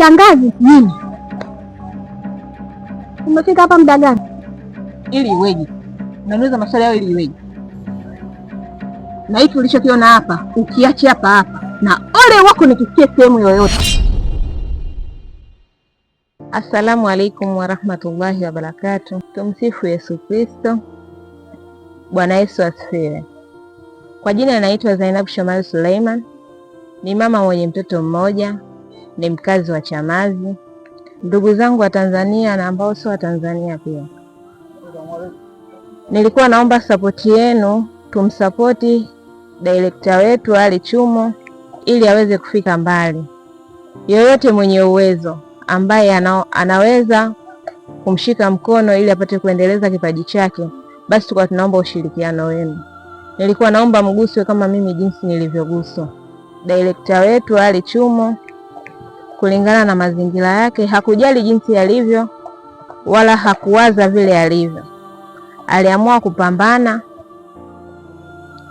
Shangazi, nini? Umefika hapa muda gani? Ili iweje? Unauliza maswali yao ili iweje? Na hiki ulichokiona hapa ukiache hapa hapa, na ole wako nikisikia sehemu yoyote. Assalamu alaikum warahmatullahi wabarakatuh. Tumsifu Yesu Kristo. Bwana Yesu asifiwe. Kwa jina naitwa Zainab Shomari Suleiman, ni mama mwenye mtoto mmoja, ni mkazi wa Chamazi. Ndugu zangu wa Tanzania na ambao sio wa Tanzania pia, nilikuwa naomba sapoti yenu, tumsapoti director wetu Ali Chumo ili aweze kufika mbali. Yoyote mwenye uwezo ambaye anaweza kumshika mkono ili apate kuendeleza kipaji chake, basi tulikuwa tunaomba ushirikiano wenu. Nilikuwa naomba mguswe kama mimi jinsi nilivyoguswa. Director wetu Ali Chumo, kulingana na mazingira yake, hakujali jinsi yalivyo wala hakuwaza vile alivyo. Aliamua kupambana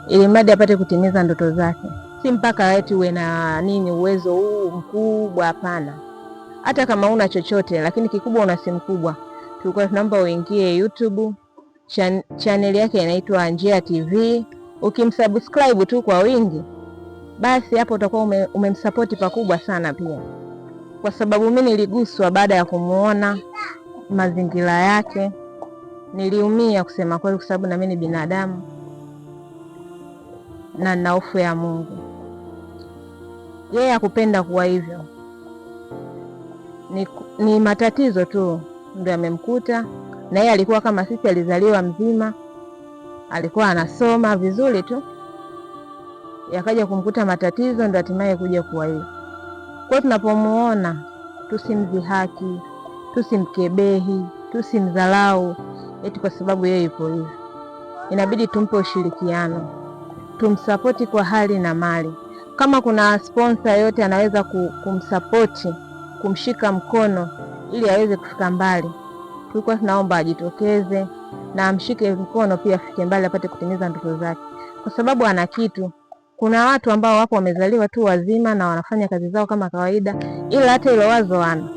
ili mradi apate kutimiza ndoto zake. Si mpaka wetu uwe na nini uwezo huu mkubwa, hapana. Hata kama una chochote, lakini kikubwa una simu kubwa, tulikuwa tunaomba uingie YouTube, channel yake inaitwa Njia TV. Ukimsubscribe tu kwa wingi, basi hapo utakuwa umemsupport pakubwa sana pia. Kwa sababu mimi niliguswa baada ya kumuona mazingira yake. Niliumia kusema kweli, kwa sababu na mimi ni binadamu na nina hofu ya Mungu. Yeye hakupenda kuwa hivyo, ni matatizo tu ndio yamemkuta, na yeye alikuwa kama sisi, alizaliwa mzima, alikuwa anasoma vizuri tu, yakaja kumkuta matatizo, ndio hatimaye kuja kuwa hivyo. Kwa tunapomuona tusimdhihaki, tusimkebehi, tusimdharau eti kwa sababu yeye yupo hivyo. Inabidi tumpe ushirikiano, tumsapoti kwa hali na mali. Kama kuna sponsor yote anaweza kumsapoti, kumshika mkono ili aweze kufika mbali, tulikuwa tunaomba ajitokeze na amshike mkono pia afike mbali, apate kutimiza ndoto zake, kwa sababu ana kitu. Kuna watu ambao wapo wamezaliwa tu wazima na wanafanya kazi zao kama kawaida, ila hata ile wazo wana